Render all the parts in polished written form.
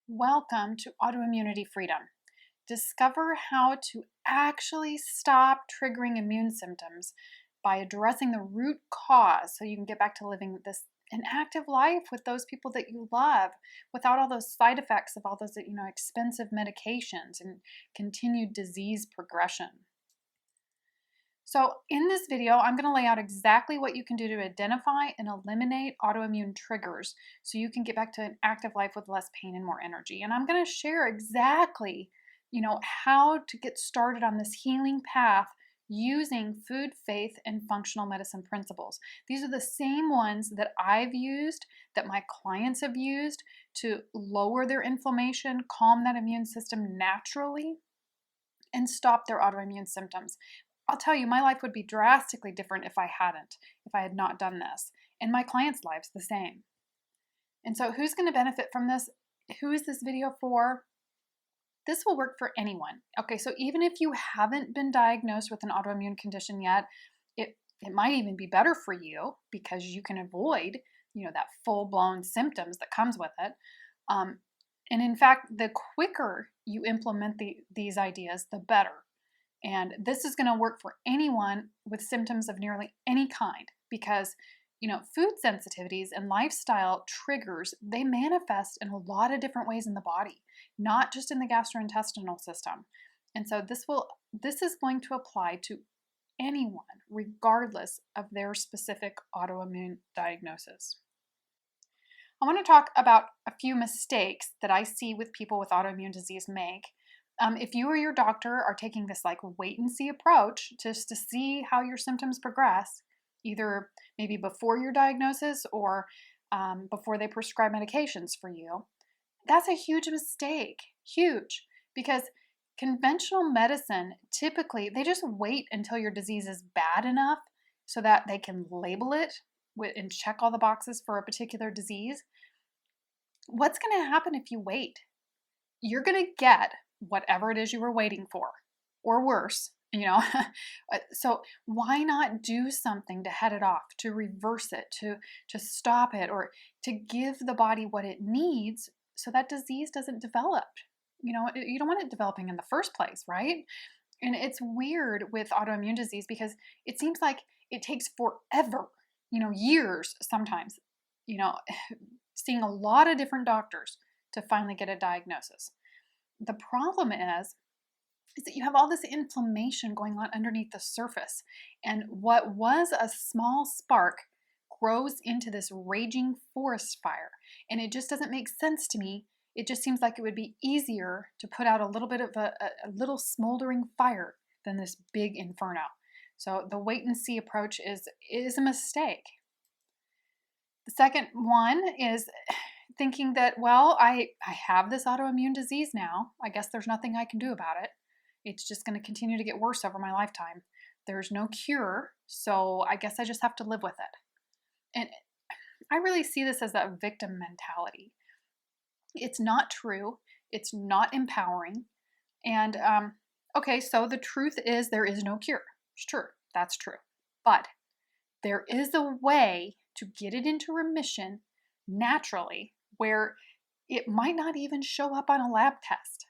Welcome to Autoimmunity Freedom. Discover how to actually stop triggering immune symptoms by addressing the root cause so you can get back to living an active life with those people that you love without all those side effects of all those expensive medications and continued disease progression. So in this video, I'm going to lay out exactly what you can do to identify and eliminate autoimmune triggers so you can get back to an active life with less pain and more energy. And I'm going to share exactly, how to get started on this healing path using food, faith, and functional medicine principles. These are the same ones that I've used, that my clients have used to lower their inflammation, calm that immune system naturally, and stop their autoimmune symptoms. I'll tell you, my life would be drastically different if I had not done this. And my clients' lives the same. And so who's going to benefit from this? Who is this video for? This will work for anyone. Okay, so even if you haven't been diagnosed with an autoimmune condition yet, it might even be better for you because you can avoid, that full-blown symptoms that comes with it. And in fact, the quicker you implement these ideas, the better. And this is going to work for anyone with symptoms of nearly any kind because, food sensitivities and lifestyle triggers, they manifest in a lot of different ways in the body, not just in the gastrointestinal system. And so this is going to apply to anyone, regardless of their specific autoimmune diagnosis. I want to talk about a few mistakes that I see with people with autoimmune disease make. If you or your doctor are taking this wait and see approach just to see how your symptoms progress, either maybe before your diagnosis or before they prescribe medications for you, that's a huge mistake, huge, because conventional medicine, typically, they just wait until your disease is bad enough so that they can label it and check all the boxes for a particular disease. What's going to happen if you wait? You're going to get whatever it is you were waiting for, or worse, So why not do something to head it off, to reverse it, to stop it, or to give the body what it needs so that disease doesn't develop? You don't want it developing in the first place, right? And it's weird with autoimmune disease because it seems like it takes forever, years sometimes, seeing a lot of different doctors to finally get a diagnosis. The problem is that you have all this inflammation going on underneath the surface. And what was a small spark grows into this raging forest fire. And it just doesn't make sense to me. It just seems like it would be easier to put out a little bit of a little smoldering fire than this big inferno. So the wait and see approach is a mistake. The second one is thinking that, well, I have this autoimmune disease now. I guess there's nothing I can do about it. It's just going to continue to get worse over my lifetime. There's no cure, so I guess I just have to live with it. And I really see this as a victim mentality. It's not true. It's not empowering. And okay, so the truth is there is no cure. It's true. That's true. But there is a way to get it into remission naturally where it might not even show up on a lab test.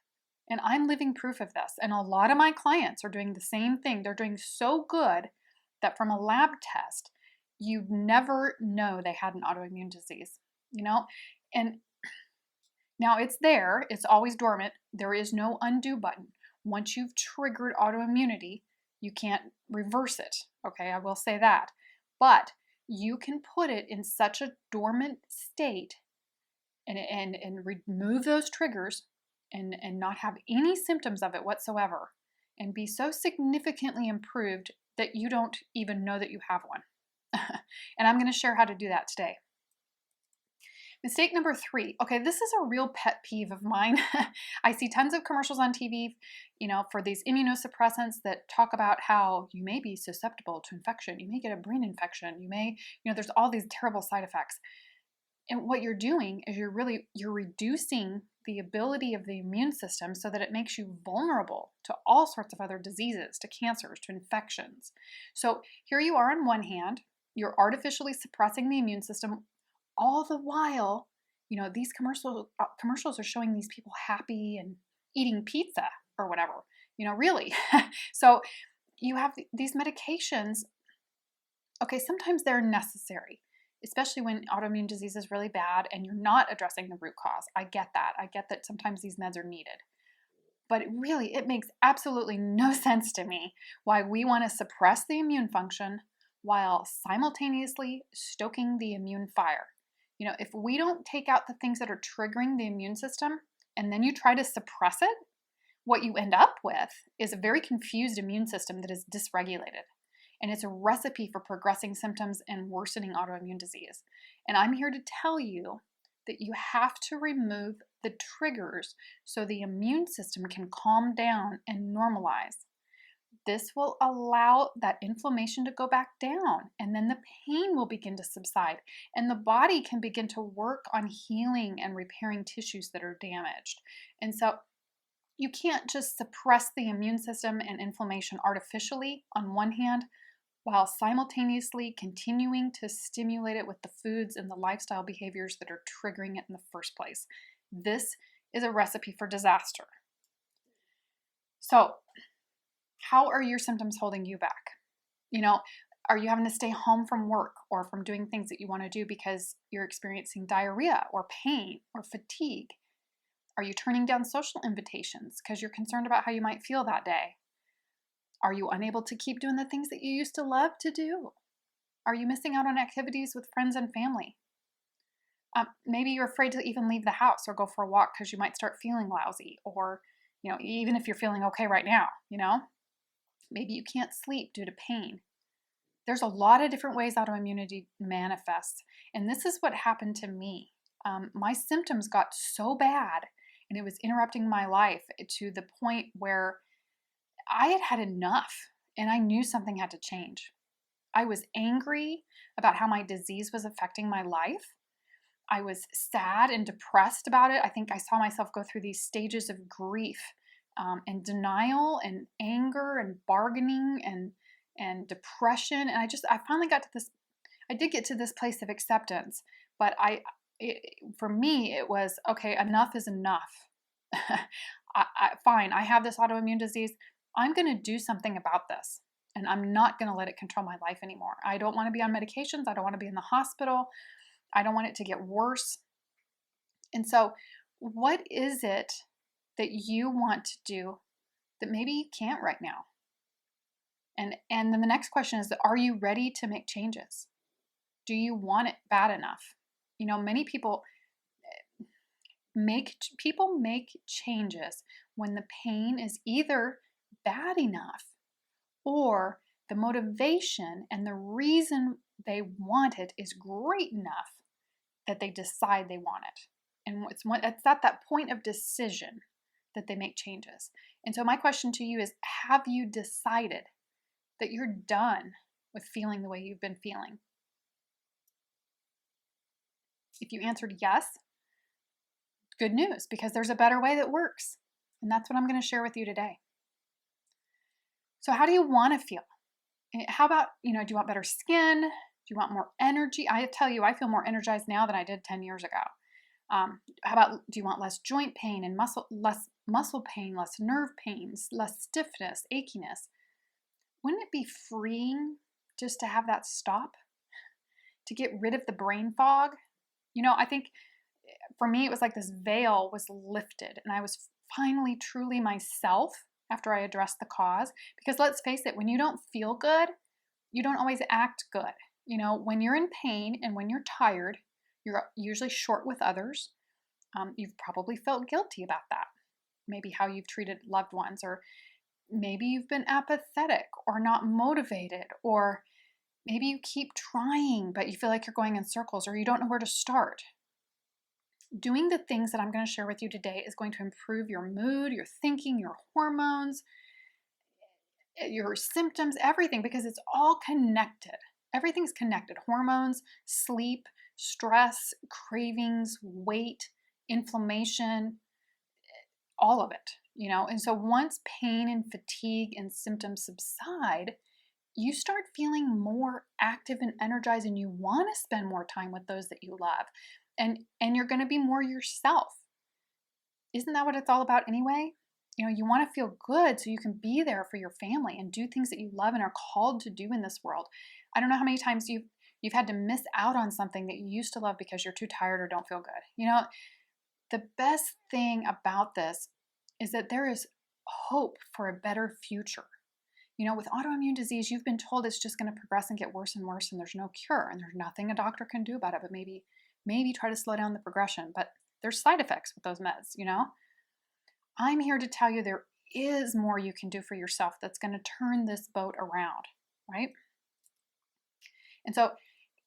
And I'm living proof of this. And a lot of my clients are doing the same thing. They're doing so good that from a lab test, you'd never know they had an autoimmune disease, And now it's there. It's always dormant. There is no undo button. Once you've triggered autoimmunity, you can't reverse it. Okay, I will say that. But you can put it in such a dormant state and remove those triggers and not have any symptoms of it whatsoever and be so significantly improved that you don't even know that you have one. And I'm going to share how to do that today. Mistake number 3. Okay, this is a real pet peeve of mine. I see tons of commercials on TV, for these immunosuppressants that talk about how you may be susceptible to infection. You may get a brain infection. You may, there's all these terrible side effects. And what you're doing is you're reducing the ability of the immune system so that it makes you vulnerable to all sorts of other diseases, to cancers, to infections. So here you are on one hand, you're artificially suppressing the immune system all the while These commercials are showing these people happy and eating pizza or whatever, really. So you have these medications. Okay, sometimes they're necessary, especially when autoimmune disease is really bad and you're not addressing the root cause. I get that. I get that sometimes these meds are needed. But it makes absolutely no sense to me why we want to suppress the immune function while simultaneously stoking the immune fire. If we don't take out the things that are triggering the immune system and then you try to suppress it, what you end up with is a very confused immune system that is dysregulated. And it's a recipe for progressing symptoms and worsening autoimmune disease. And I'm here to tell you that you have to remove the triggers so the immune system can calm down and normalize. This will allow that inflammation to go back down, and then the pain will begin to subside, and the body can begin to work on healing and repairing tissues that are damaged. And so you can't just suppress the immune system and inflammation artificially on one hand, while simultaneously continuing to stimulate it with the foods and the lifestyle behaviors that are triggering it in the first place. This is a recipe for disaster. So, how are your symptoms holding you back? Are you having to stay home from work or from doing things that you want to do because you're experiencing diarrhea or pain or fatigue? Are you turning down social invitations because you're concerned about how you might feel that day? Are you unable to keep doing the things that you used to love to do? Are you missing out on activities with friends and family? Maybe you're afraid to even leave the house or go for a walk because you might start feeling lousy, or even if you're feeling okay right now, maybe you can't sleep due to pain. There's a lot of different ways autoimmunity manifests, and this is what happened to me. My symptoms got so bad, and it was interrupting my life to the point where I had had enough, and I knew something had to change. I was angry about how my disease was affecting my life. I was sad and depressed about it. I think I saw myself go through these stages of grief and denial and anger and bargaining and depression. And I finally got to this. I did get to this place of acceptance, but for me, it was okay. Enough is enough. Fine. I have this autoimmune disease. I'm going to do something about this, and I'm not going to let it control my life anymore. I don't want to be on medications. I don't want to be in the hospital. I don't want it to get worse. And so, what is it that you want to do that maybe you can't right now? And then the next question is, are you ready to make changes? Do you want it bad enough? Many people make changes when the pain is either bad enough or the motivation and the reason they want it is great enough that they decide they want it. And it's at that point of decision that they make changes. And so my question to you is, have you decided that you're done with feeling the way you've been feeling? If you answered yes, good news, because there's a better way that works. And that's what I'm going to share with you today. So how do you want to feel? How about, do you want better skin? Do you want more energy? I tell you, I feel more energized now than I did 10 years ago. How about, do you want less joint pain and less muscle pain, less nerve pains, less stiffness, achiness? Wouldn't it be freeing just to have that stop? To get rid of the brain fog? I think for me, it was like this veil was lifted and I was finally truly myself after I addressed the cause. Because let's face it, when you don't feel good, you don't always act good. When you're in pain and when you're tired, you're usually short with others. You've probably felt guilty about that. Maybe how you've treated loved ones, or maybe you've been apathetic or not motivated, or maybe you keep trying, but you feel like you're going in circles or you don't know where to start. Doing the things that I'm going to share with you today is going to improve your mood, your thinking, your hormones, your symptoms, everything, because it's all connected. Everything's connected. Hormones, sleep, stress, cravings, weight, inflammation, all of it, And so once pain and fatigue and symptoms subside, you start feeling more active and energized, and you want to spend more time with those that you love. and you're going to be more yourself. Isn't that what it's all about anyway? You want to feel good so you can be there for your family and do things that you love and are called to do in this world. I don't know how many times you've had to miss out on something that you used to love because you're too tired or don't feel good. The best thing about this is that there is hope for a better future. With autoimmune disease, you've been told it's just going to progress and get worse and worse, and there's no cure, and there's nothing a doctor can do about it, but maybe try to slow down the progression. But there's side effects with those meds, I'm here to tell you there is more you can do for yourself that's going to turn this boat around, right? And so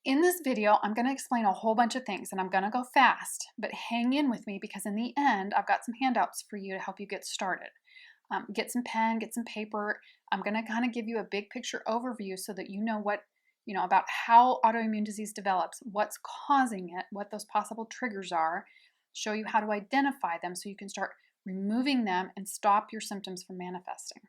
in this video, I'm going to explain a whole bunch of things, and I'm going to go fast, but hang in with me because in the end, I've got some handouts for you to help you get started. Get some pen, get some paper. I'm going to kind of give you a big picture overview so that you know about how autoimmune disease develops, what's causing it, what those possible triggers are, show you how to identify them so you can start removing them and stop your symptoms from manifesting.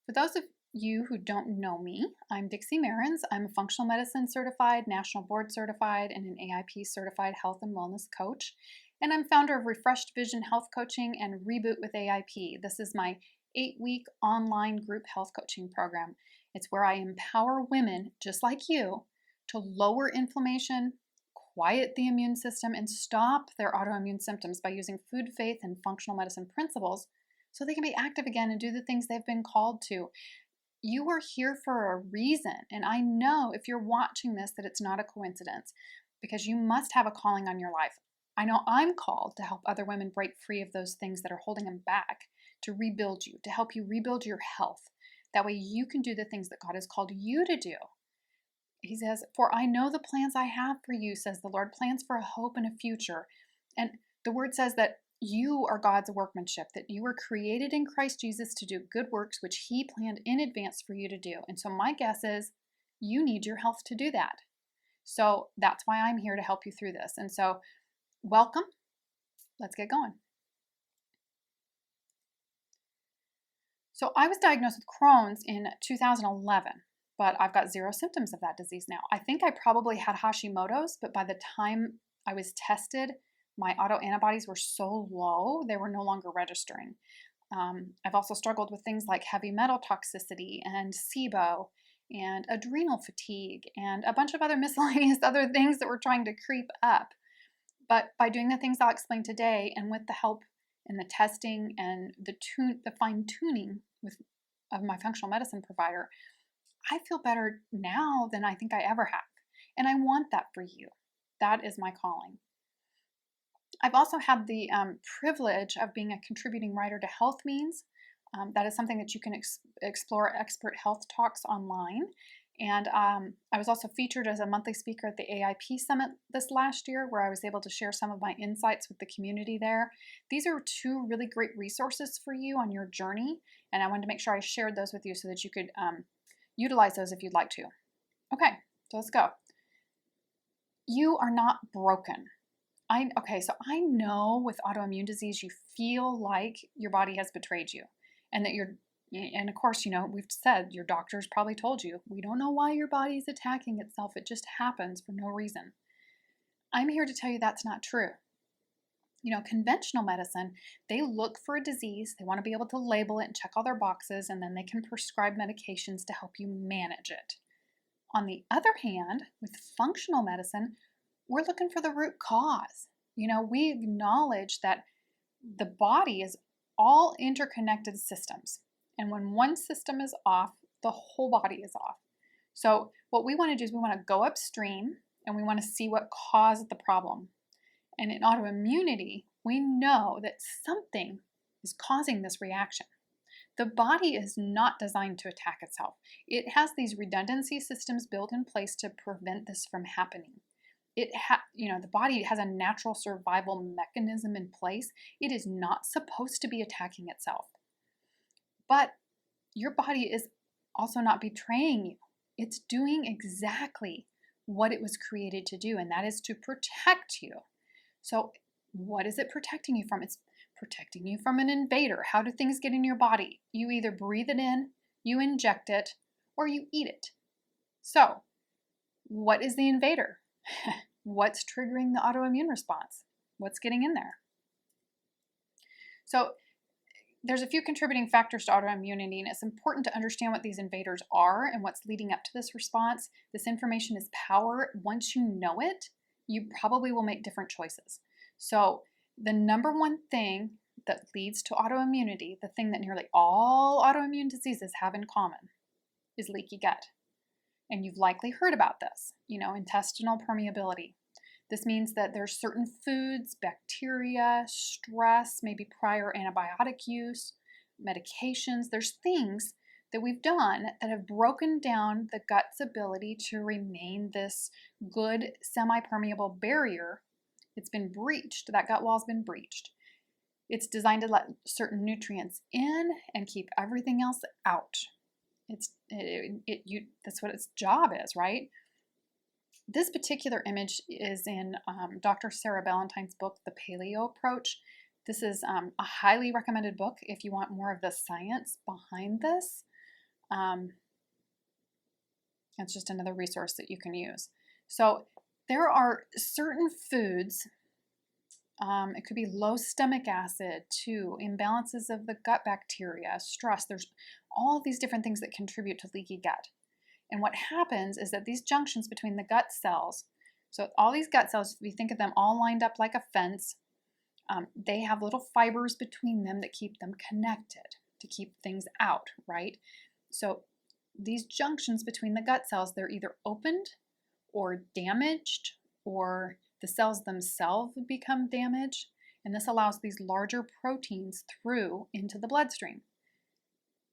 For those of you who don't know me, I'm Dixie Marins. I'm a functional medicine certified, national board certified, and an AIP certified health and wellness coach. And I'm founder of Refreshed Vision Health Coaching and Reboot with AIP. This is my 8-week online group health coaching program. It's where I empower women just like you to lower inflammation, quiet the immune system, and stop their autoimmune symptoms by using food, faith, and functional medicine principles so they can be active again and do the things they've been called to. You are here for a reason, and I know if you're watching this that it's not a coincidence because you must have a calling on your life. I know I'm called to help other women break free of those things that are holding them back, to rebuild you, to help you rebuild your health. That way you can do the things that God has called you to do. He says, "For I know the plans I have for you," says the Lord, plans for a hope and a future. And the word says that you are God's workmanship, that you were created in Christ Jesus to do good works, which He planned in advance for you to do. And so my guess is you need your health to do that. So that's why I'm here to help you through this. And so welcome. Let's get going. So I was diagnosed with Crohn's in 2011, but I've got 0 symptoms of that disease now. I think I probably had Hashimoto's, but by the time I was tested, my autoantibodies were so low, they were no longer registering. I've also struggled with things like heavy metal toxicity and SIBO and adrenal fatigue and a bunch of other miscellaneous other things that were trying to creep up. But by doing the things I'll explain today, and with the help and the testing and the fine-tuning of my functional medicine provider, I feel better now than I think I ever have. And I want that for you. That is my calling. I've also had the privilege of being a contributing writer to Health Means. That is something that you can explore expert health talks online. And I was also featured as a monthly speaker at the AIP Summit this last year, where I was able to share some of my insights with the community there. These are 2 really great resources for you on your journey, and I wanted to make sure I shared those with you so that you could utilize those if you'd like to. Okay, so let's go. You are not broken. So I know with autoimmune disease, you feel like your body has betrayed you, and that and of course, we've said your doctors probably told you, we don't know why your body is attacking itself. It just happens for no reason. I'm here to tell you that's not true. Conventional medicine, they look for a disease, they want to be able to label it and check all their boxes, and then they can prescribe medications to help you manage it. On the other hand, with functional medicine, we're looking for the root cause. We acknowledge that the body is all interconnected systems. And when one system is off, the whole body is off. So what we want to do is we want to go upstream and we want to see what caused the problem. And in autoimmunity, we know that something is causing this reaction. The body is not designed to attack itself. It has these redundancy systems built in place to prevent this from happening. The body has a natural survival mechanism in place. It is not supposed to be attacking itself. But your body is also not betraying you. It's doing exactly what it was created to do, and that is to protect you. So what is it protecting you from? It's protecting you from an invader. How do things get in your body? You either breathe it in, you inject it, or you eat it. So what is the invader? what's triggering the autoimmune response? What's getting in there? So there's a few contributing factors to autoimmunity, and it's important to understand what these invaders are and what's leading up to this response. This information is power. Once you know it, you probably will make different choices. So the number one thing that leads to autoimmunity, the thing that nearly all autoimmune diseases have in common, is leaky gut. And you've likely heard about this, intestinal permeability. This means that there's certain foods, bacteria, stress, maybe prior antibiotic use, medications. There's things that we've done that have broken down the gut's ability to remain this good semi-permeable barrier. It's been breached. That gut wall's been breached. It's designed to let certain nutrients in and keep everything else out. That's what its job is, right? This particular image is in Dr. Sarah Ballantyne's book, The Paleo Approach. This is a highly recommended book if you want more of the science behind this. It's just another resource that you can use. So there are certain foods, it could be low stomach acid too, imbalances of the gut bacteria, stress. There's all these different things that contribute to leaky gut. And what happens is that these junctions between the gut cells, so all these gut cells, if you think of them all lined up like a fence, they have little fibers between them that keep them connected, to keep things out, right? So these junctions between the gut cells, they're either opened or damaged, or the cells themselves become damaged, and this allows these larger proteins through into the bloodstream.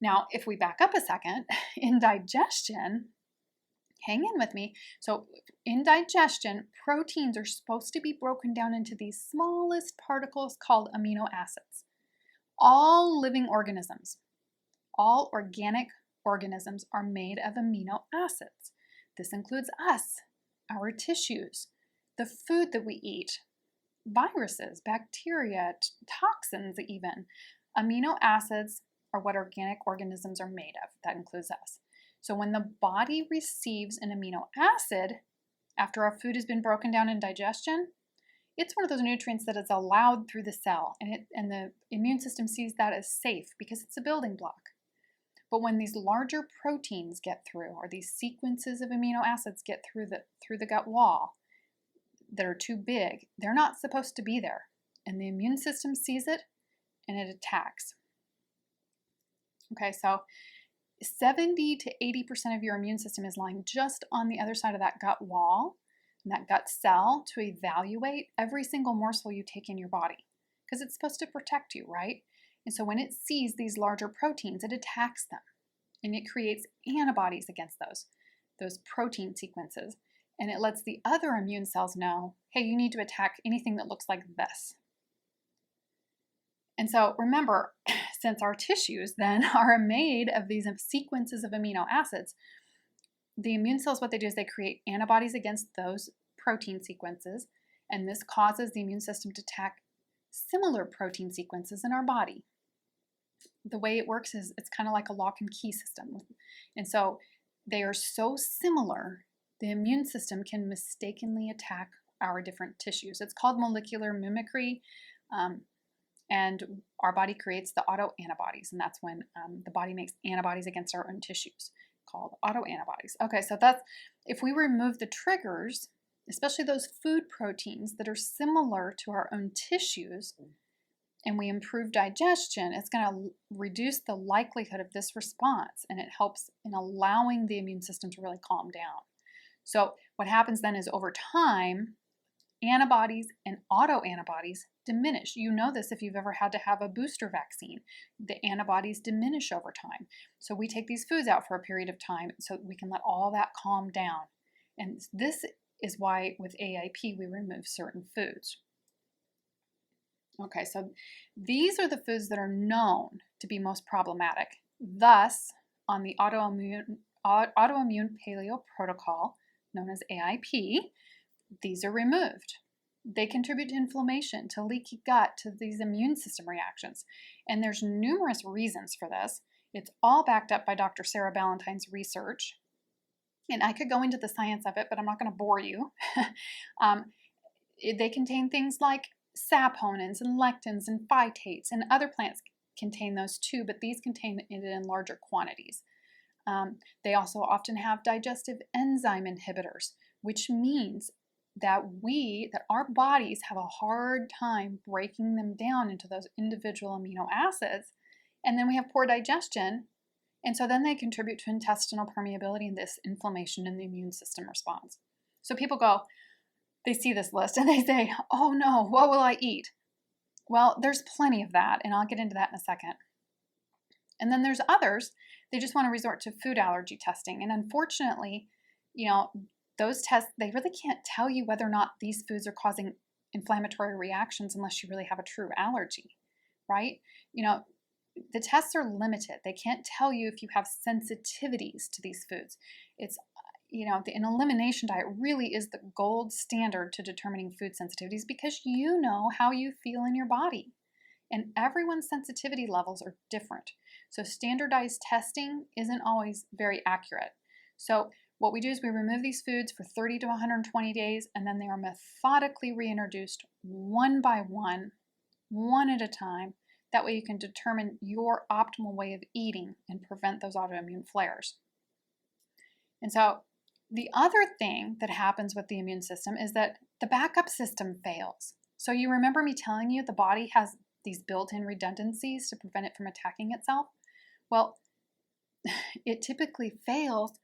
Now, if we back up a second, in digestion, hang in with me. So in digestion, proteins are supposed to be broken down into these smallest particles called amino acids. All living organisms, all organic organisms are made of amino acids. This includes us, our tissues, the food that we eat, viruses, bacteria, toxins even. Amino acids are what organic organisms are made of. That includes us. So when the body receives an amino acid after our food has been broken down in digestion, it's one of those nutrients that is allowed through the cell, and the immune system sees that as safe because it's a building block. But when these larger proteins get through, or these sequences of amino acids get through the gut wall that are too big, they're not supposed to be there. And the immune system sees it and it attacks. Okay, so 70 to 80% of your immune system is lying just on the other side of that gut wall and that gut cell to evaluate every single morsel you take in your body, because it's supposed to protect you, right? And so when it sees these larger proteins, it attacks them, and it creates antibodies against those protein sequences, and it lets the other immune cells know, hey, you need to attack anything that looks like this. And so remember, since our tissues then are made of these sequences of amino acids, the immune cells, what they do is they create antibodies against those protein sequences, and this causes the immune system to attack similar protein sequences in our body. The way it works is it's kind of like a lock and key system. And so they are so similar, the immune system can mistakenly attack our different tissues. It's called molecular mimicry. And our body creates the autoantibodies, and that's when the body makes antibodies against our own tissues, called autoantibodies. Okay, so that's, if we remove the triggers, especially those food proteins that are similar to our own tissues, and we improve digestion, it's going to reduce the likelihood of this response, and it helps in allowing the immune system to really calm down. So what happens then is over time, antibodies and autoantibodies diminish. You know this if you've ever had to have a booster vaccine. The antibodies diminish over time. So we take these foods out for a period of time so we can let all that calm down. And this is why with AIP we remove certain foods. Okay, so these are the foods that are known to be most problematic. Thus, on the autoimmune paleo protocol, known as AIP, these are removed. They contribute to inflammation, to leaky gut, to these immune system reactions. And there's numerous reasons for this. It's all backed up by Dr. Sarah Ballantyne's research. And I could go into the science of it, but I'm not going to bore you. um, they contain things like saponins and lectins and phytates, and other plants contain those too, but these contain it in larger quantities. They also often have digestive enzyme inhibitors, which means that our bodies have a hard time breaking them down into those individual amino acids. And then we have poor digestion. And so then they contribute to intestinal permeability and this inflammation in the immune system response. So people they see this list and they say, oh no, what will I eat? Well, there's plenty of that, and I'll get into that in a second. And then there's others, they just want to resort to food allergy testing. And unfortunately, those tests, they really can't tell you whether or not these foods are causing inflammatory reactions unless you really have a true allergy, right? The tests are limited. They can't tell you if you have sensitivities to these foods. It's, an elimination diet really is the gold standard to determining food sensitivities because you know how you feel in your body. And everyone's sensitivity levels are different. So standardized testing isn't always very accurate. So what we do is we remove these foods for 30 to 120 days, and then they are methodically reintroduced one by one at a time. That way you can determine your optimal way of eating and prevent those autoimmune flares. And so the other thing that happens with the immune system is that the backup system fails. So you remember me telling you the body has these built-in redundancies to prevent it from attacking itself? Well, it typically fails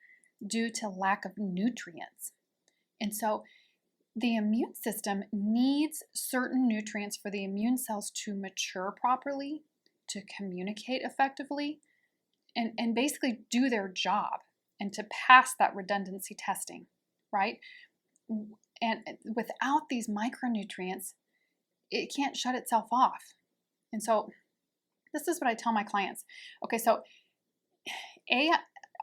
due to lack of nutrients. And so the immune system needs certain nutrients for the immune cells to mature properly, to communicate effectively, and basically do their job and to pass that redundancy testing, right? And without these micronutrients, it can't shut itself off. And so this is what I tell my clients. Okay, so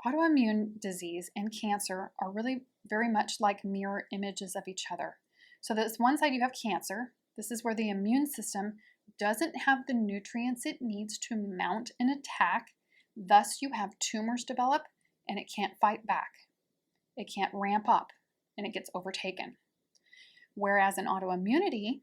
autoimmune disease and cancer are really very much like mirror images of each other. So this one side you have cancer. This is where the immune system doesn't have the nutrients it needs to mount an attack. Thus you have tumors develop and it can't fight back. It can't ramp up and it gets overtaken. Whereas in autoimmunity,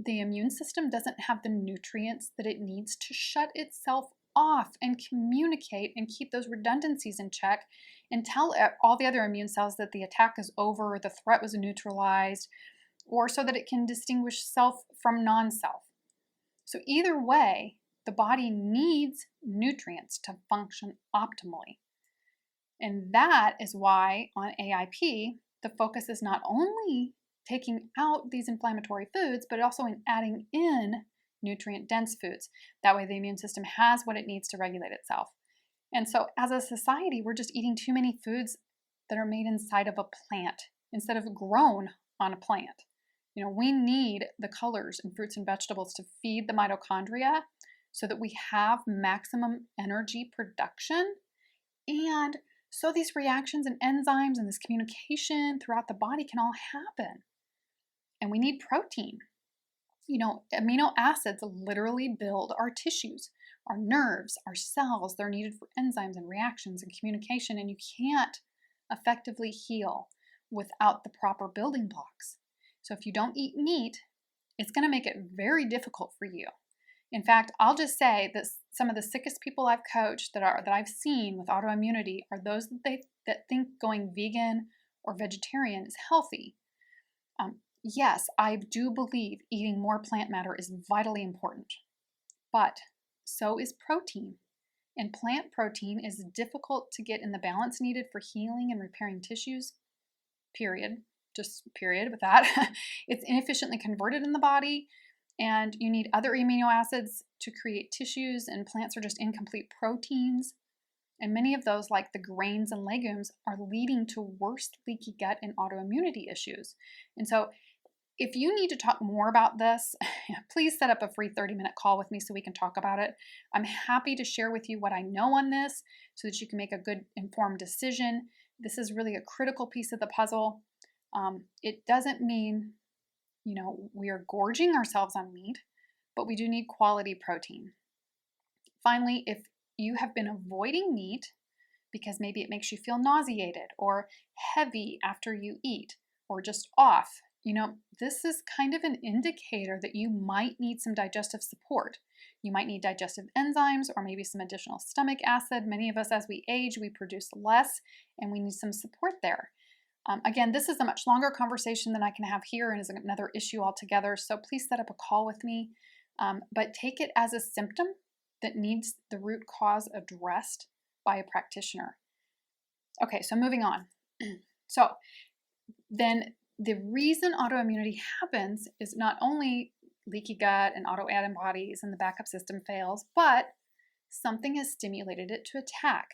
the immune system doesn't have the nutrients that it needs to shut itself off and communicate and keep those redundancies in check and tell all the other immune cells that the attack is over, the threat was neutralized, or so that it can distinguish self from non-self. So either way, the body needs nutrients to function optimally. And that is why on AIP, the focus is not only taking out these inflammatory foods, but also in adding in nutrient-dense foods. That way the immune system has what it needs to regulate itself. And so as a society, we're just eating too many foods that are made inside of a plant instead of grown on a plant. We need the colors in fruits and vegetables to feed the mitochondria so that we have maximum energy production, and so these reactions and enzymes and this communication throughout the body can all happen. And we need protein. Amino acids literally build our tissues, our nerves, our cells. They're needed for enzymes and reactions and communication, and you can't effectively heal without the proper building blocks. So if you don't eat meat, it's going to make it very difficult for you. In fact, I'll just say that some of the sickest people I've coached that I've seen with autoimmunity are those that think going vegan or vegetarian is healthy. Yes, I do believe eating more plant matter is vitally important, but so is protein. And plant protein is difficult to get in the balance needed for healing and repairing tissues, period. Just period with that. It's inefficiently converted in the body, and you need other amino acids to create tissues, and plants are just incomplete proteins. And many of those, like the grains and legumes, are leading to worse leaky gut and autoimmunity issues. And so if you need to talk more about this, please set up a free 30-minute call with me so we can talk about it. I'm happy to share with you what I know on this so that you can make a good informed decision. This is really a critical piece of the puzzle. It doesn't mean, we are gorging ourselves on meat, but we do need quality protein. Finally, if you have been avoiding meat because maybe it makes you feel nauseated or heavy after you eat or just off. This is kind of an indicator that you might need some digestive support. You might need digestive enzymes or maybe some additional stomach acid. Many of us, as we age, we produce less and we need some support there. Again, this is a much longer conversation than I can have here and is another issue altogether. So please set up a call with me, but take it as a symptom that needs the root cause addressed by a practitioner. Okay, so moving on. So then the reason autoimmunity happens is not only leaky gut and autoantibodies and the backup system fails, but something has stimulated it to attack.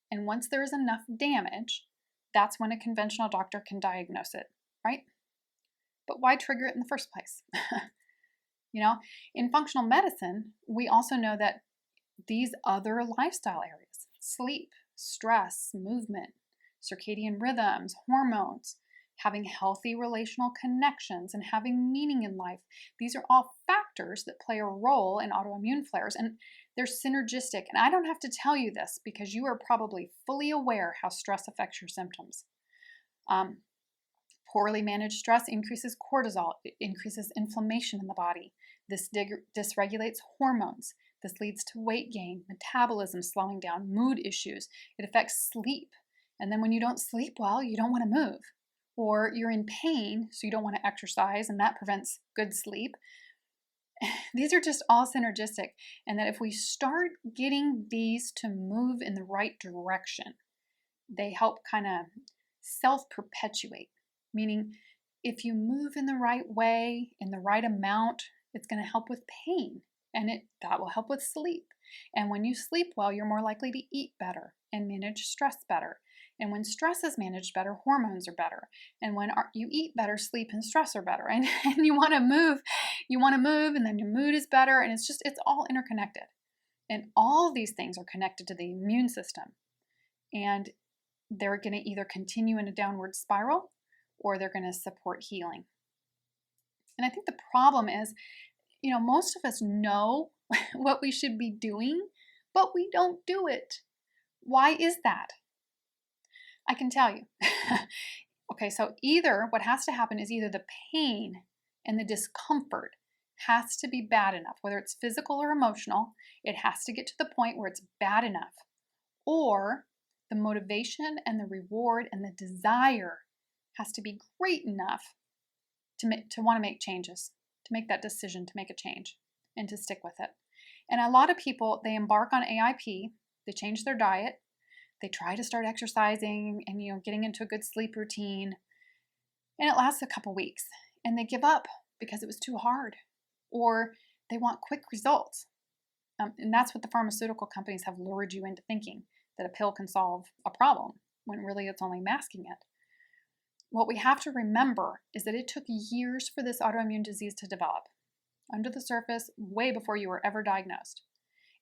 And once there is enough damage, that's when a conventional doctor can diagnose it, right? But why trigger it in the first place? In functional medicine, we also know that these other lifestyle areas, sleep, stress, movement, circadian rhythms, hormones, having healthy relational connections, and having meaning in life, these are all factors that play a role in autoimmune flares, and they're synergistic. And I don't have to tell you this because you are probably fully aware how stress affects your symptoms. Poorly managed stress increases cortisol, it increases inflammation in the body. This dysregulates hormones. This leads to weight gain, metabolism slowing down, mood issues. It affects sleep. And then when you don't sleep well, you don't want to move. Or you're in pain, so you don't want to exercise, and that prevents good sleep. These are just all synergistic. And that if we start getting these to move in the right direction, they help kind of self-perpetuate. Meaning, if you move in the right way, in the right amount, it's going to help with pain. And that will help with sleep. And when you sleep well, you're more likely to eat better and manage stress better. And when stress is managed better, hormones are better. And when you eat better, sleep and stress are better. And you want to move, and then your mood is better. And it's all interconnected. And all of these things are connected to the immune system. And they're going to either continue in a downward spiral or they're going to support healing. And I think the problem is, most of us know what we should be doing, but we don't do it. Why is that? I can tell you. Okay, so what has to happen is either the pain and the discomfort has to be bad enough, whether it's physical or emotional, it has to get to the point where it's bad enough, or the motivation and the reward and the desire has to be great enough to want to make changes, to make that decision to make a change and to stick with it. And a lot of people, they embark on AIP, they change their diet, they try to start exercising and getting into a good sleep routine, and it lasts a couple weeks and they give up because it was too hard, or they want quick results. And that's what the pharmaceutical companies have lured you into thinking, that a pill can solve a problem when really it's only masking it. What we have to remember is that it took years for this autoimmune disease to develop under the surface way before you were ever diagnosed.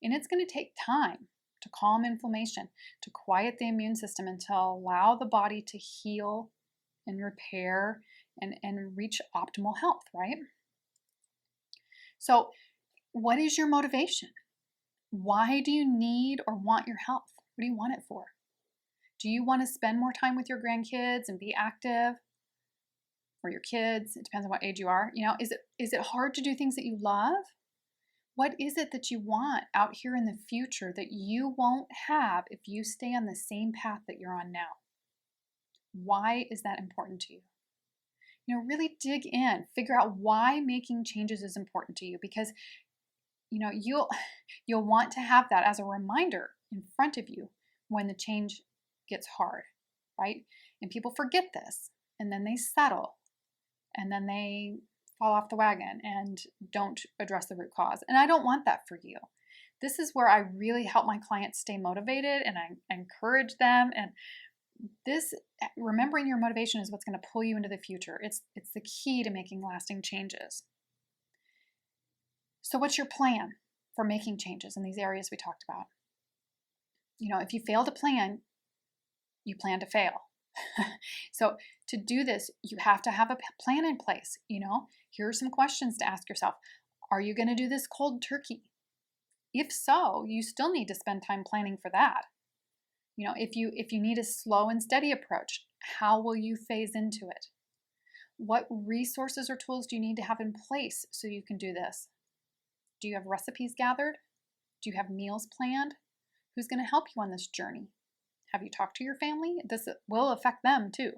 And it's going to take time to calm inflammation, to quiet the immune system, and to allow the body to heal and repair and reach optimal health, right? So what is your motivation? Why do you need or want your health? What do you want it for? Do you want to spend more time with your grandkids and be active? Or your kids? It depends on what age you are. Is it hard to do things that you love? What is it that you want out here in the future that you won't have if you stay on the same path that you're on now? Why is that important to you? Really dig in, figure out why making changes is important to you, because you'll want to have that as a reminder in front of you when the change gets hard, right? And people forget this, and then they settle, and then they fall off the wagon and don't address the root cause. And I don't want that for you. This is where I really help my clients stay motivated, and I encourage them. And remembering your motivation is what's going to pull you into the future. It's the key to making lasting changes. So what's your plan for making changes in these areas we talked about? If you fail to plan, you plan to fail. So to do this, you have to have a plan in place. Here are some questions to ask yourself. Are you going to do this cold turkey? If so, you still need to spend time planning for that. If you need a slow and steady approach, how will you phase into it? What resources or tools do you need to have in place so you can do this? Do you have recipes gathered? Do you have meals planned? Who's going to help you on this journey? Have you talked to your family? This will affect them too.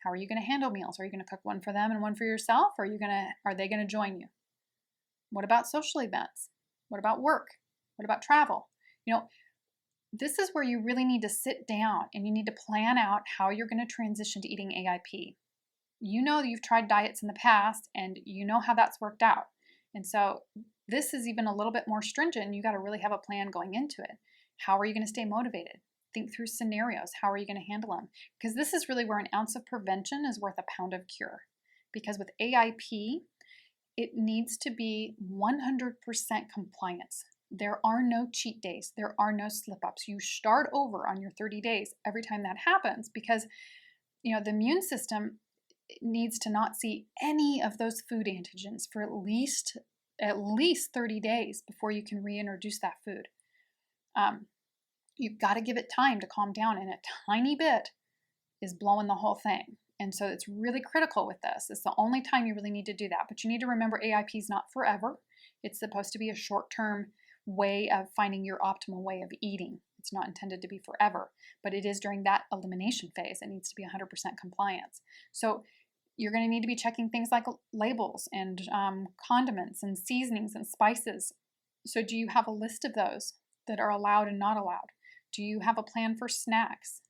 How are you going to handle meals? Are you going to cook one for them and one for yourself? Or are they going to join you? What about social events? What about work? What about travel? This is where you really need to sit down and you need to plan out how you're going to transition to eating AIP. You've tried diets in the past and you know how that's worked out. And so this is even a little bit more stringent. You got to really have a plan going into it. How are you going to stay motivated? Think through scenarios. How are you going to handle them? Because this is really where an ounce of prevention is worth a pound of cure. Because with AIP, it needs to be 100% compliance. There are no cheat days. There are no slip-ups. You start over on your 30 days every time that happens because, the immune system needs to not see any of those food antigens for at least 30 days before you can reintroduce that food. You've got to give it time to calm down, and a tiny bit is blowing the whole thing. And so it's really critical with this. It's the only time you really need to do that. But you need to remember AIP is not forever. It's supposed to be a short-term way of finding your optimal way of eating. It's not intended to be forever, but it is during that elimination phase. It needs to be 100% compliance. So you're going to need to be checking things like labels and condiments and seasonings and spices. So do you have a list of those that are allowed and not allowed? Do you have a plan for snacks?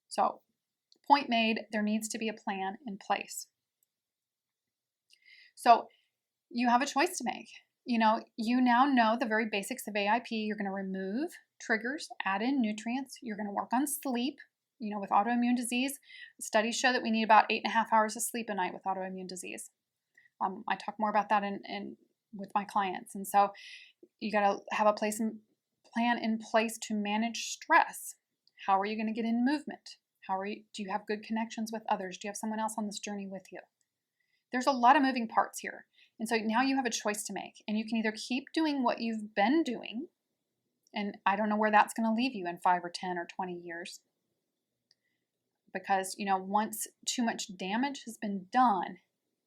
So point made, there needs to be a plan in place. So you have a choice to make. You now know the very basics of AIP. You're going to remove triggers, add in nutrients. You're going to work on sleep. With autoimmune disease, studies show that we need about 8.5 hours of sleep a night with autoimmune disease. I talk more about that with my clients. And so you got to have a plan in place to manage stress. How are you going to get in movement? Do you have good connections with others? Do you have someone else on this journey with you? There's a lot of moving parts here. And so now you have a choice to make. And you can either keep doing what you've been doing, and I don't know where that's going to leave you in 5 or 10 or 20 years. Because, once too much damage has been done,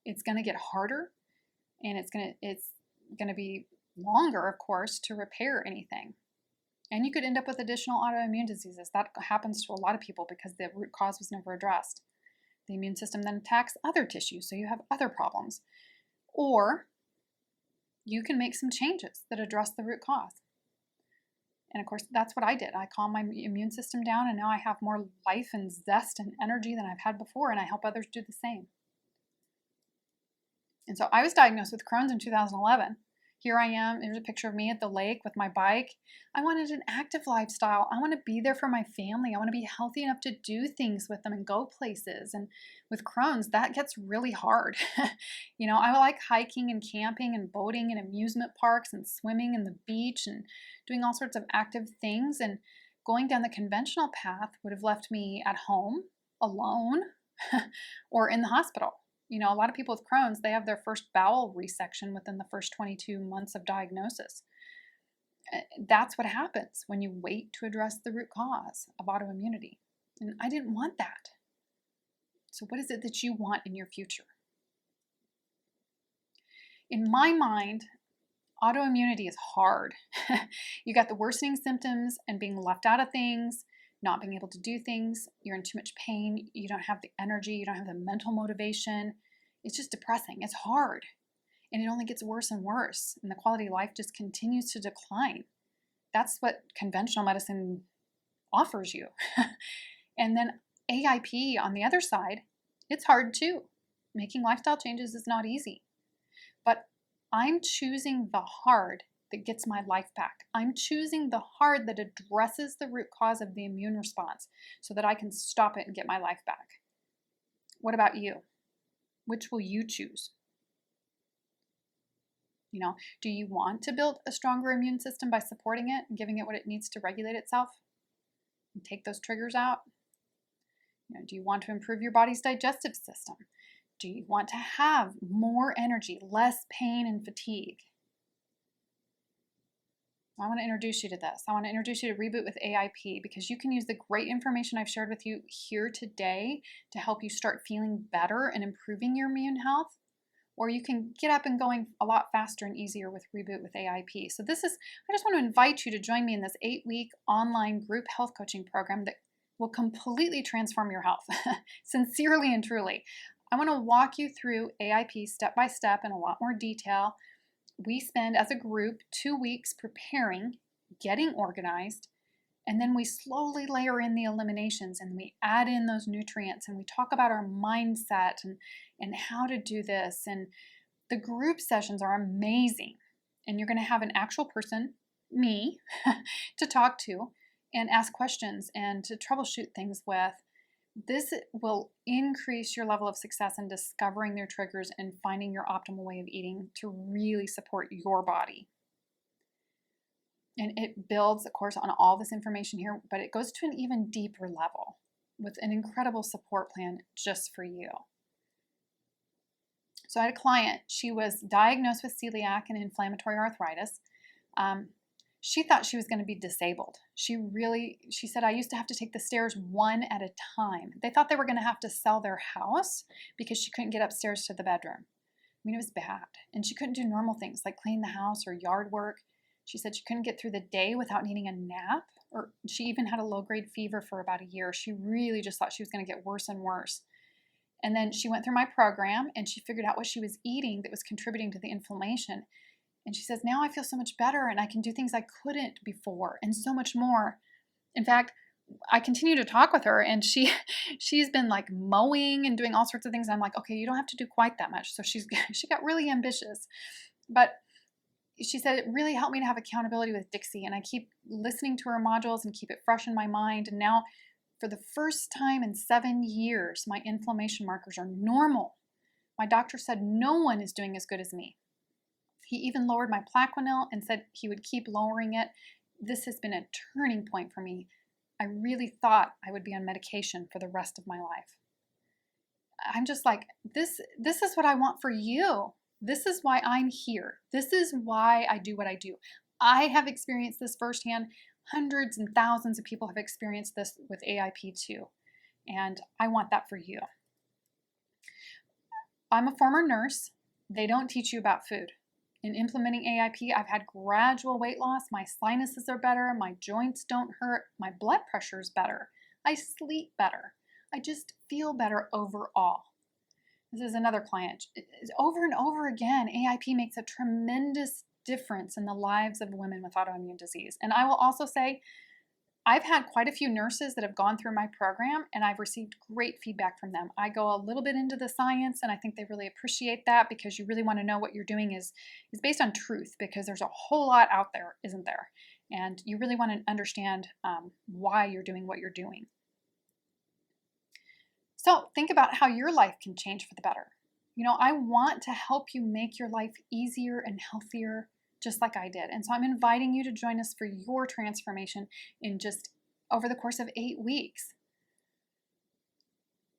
it's going to get harder, and it's going to be longer, of course, to repair anything. And you could end up with additional autoimmune diseases. That happens to a lot of people because the root cause was never addressed. The immune system then attacks other tissues, so you have other problems. Or you can make some changes that address the root cause. And of course, that's what I did. I calmed my immune system down, and now I have more life and zest and energy than I've had before, and I help others do the same. And so I was diagnosed with Crohn's in 2011. Here I am. Here's a picture of me at the lake with my bike. I wanted an active lifestyle. I want to be there for my family. I want to be healthy enough to do things with them and go places. And with Crohn's, that gets really hard. I like hiking and camping and boating and amusement parks and swimming in the beach and doing all sorts of active things. And going down the conventional path would have left me at home, alone, or in the hospital. A lot of people with Crohn's, they have their first bowel resection within the first 22 months of diagnosis. That's what happens when you wait to address the root cause of autoimmunity. And I didn't want that. So what is it that you want in your future? In my mind, autoimmunity is hard. You got the worsening symptoms and being left out of things, not being able to do things. You're in too much pain. You don't have the energy. You don't have the mental motivation. It's just depressing. It's hard. And it only gets worse and worse. And the quality of life just continues to decline. That's what conventional medicine offers you. And then AIP on the other side, it's hard too. Making lifestyle changes is not easy. But I'm choosing the hard that gets my life back. I'm choosing the hard that addresses the root cause of the immune response so that I can stop it and get my life back. What about you? Which will you choose? Do you want to build a stronger immune system by supporting it and giving it what it needs to regulate itself and take those triggers out? Do you want to improve your body's digestive system? Do you want to have more energy, less pain and fatigue? I want to introduce you to this. I want to introduce you to Reboot with AIP because you can use the great information I've shared with you here today to help you start feeling better and improving your immune health. Or you can get up and going a lot faster and easier with Reboot with AIP. So I just want to invite you to join me in this 8-week online group health coaching program that will completely transform your health, sincerely and truly. I want to walk you through AIP step by step in a lot more detail. We spend as a group 2 weeks preparing, getting organized, and then we slowly layer in the eliminations and we add in those nutrients and we talk about our mindset and how to do this. And the group sessions are amazing. And you're going to have an actual person, me, to talk to and ask questions and to troubleshoot things with. This will increase your level of success in discovering their triggers and finding your optimal way of eating to really support your body. And it builds, of course, on all this information here, but it goes to an even deeper level with an incredible support plan just for you. So I had a client, she was diagnosed with celiac and inflammatory arthritis. She thought she was going to be disabled. She said, I used to have to take the stairs one at a time. They thought they were going to have to sell their house because she couldn't get upstairs to the bedroom. I mean, it was bad. And she couldn't do normal things like clean the house or yard work. She said she couldn't get through the day without needing a nap, or she even had a low-grade fever for about a year. She really just thought she was going to get worse and worse. And then she went through my program and she figured out what she was eating that was contributing to the inflammation. And she says, now I feel so much better and I can do things I couldn't before and so much more. In fact, I continue to talk with her and she's been like mowing and doing all sorts of things. I'm like, okay, you don't have to do quite that much. So she got really ambitious. But she said it really helped me to have accountability with Dixie, and I keep listening to her modules and keep it fresh in my mind. And now, for the first time in 7 years, my inflammation markers are normal. My doctor said no one is doing as good as me. He even lowered my Plaquenil and said he would keep lowering it. This has been a turning point for me. I really thought I would be on medication for the rest of my life. I'm just like, this is what I want for you. This is why I'm here. This is why I do what I do. I have experienced this firsthand. Hundreds and thousands of people have experienced this with AIP too. And I want that for you. I'm a former nurse. They don't teach you about food. In implementing AIP, I've had gradual weight loss. My sinuses are better. My joints don't hurt. My blood pressure is better. I sleep better. I just feel better overall. This is another client. Over and over again, AIP makes a tremendous difference in the lives of women with autoimmune disease. And I will also say, I've had quite a few nurses that have gone through my program and I've received great feedback from them. I go a little bit into the science and I think they really appreciate that because you really want to know what you're doing is based on truth, because there's a whole lot out there, isn't there? And you really want to understand why you're doing what you're doing. So think about how your life can change for the better. You know, I want to help you make your life easier and healthier, just like I did. And so I'm inviting you to join us for your transformation in just over the course of 8 weeks.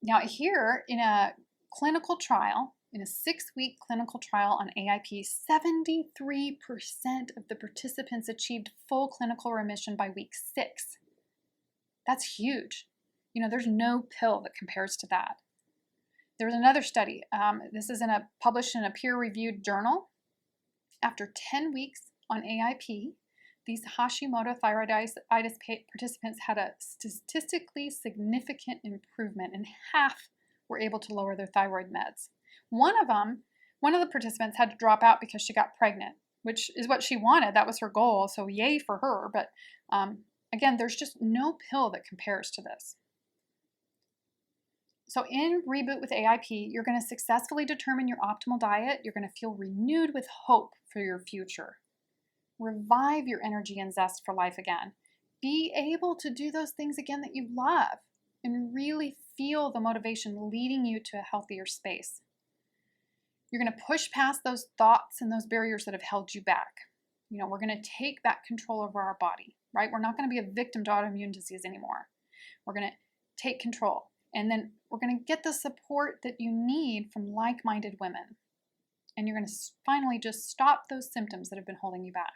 Now here in a clinical trial, in a 6-week clinical trial on AIP, 73% of the participants achieved full clinical remission by week 6. That's huge. You know, there's no pill that compares to that. There was another study. This is published in a peer-reviewed journal. After 10 weeks on AIP, these Hashimoto thyroiditis participants had a statistically significant improvement, and half were able to lower their thyroid meds. One of the participants had to drop out because she got pregnant, which is what she wanted. That was her goal, so yay for her. But again, there's just no pill that compares to this. So in Reboot with AIP, you're going to successfully determine your optimal diet. You're going to feel renewed with hope for your future. Revive your energy and zest for life again. Be able to do those things again that you love and really feel the motivation leading you to a healthier space. You're going to push past those thoughts and those barriers that have held you back. You know, we're going to take back control over our body, right? We're not going to be a victim to autoimmune disease anymore. We're going to take control. And then we're going to get the support that you need from like-minded women. And you're going to finally just stop those symptoms that have been holding you back.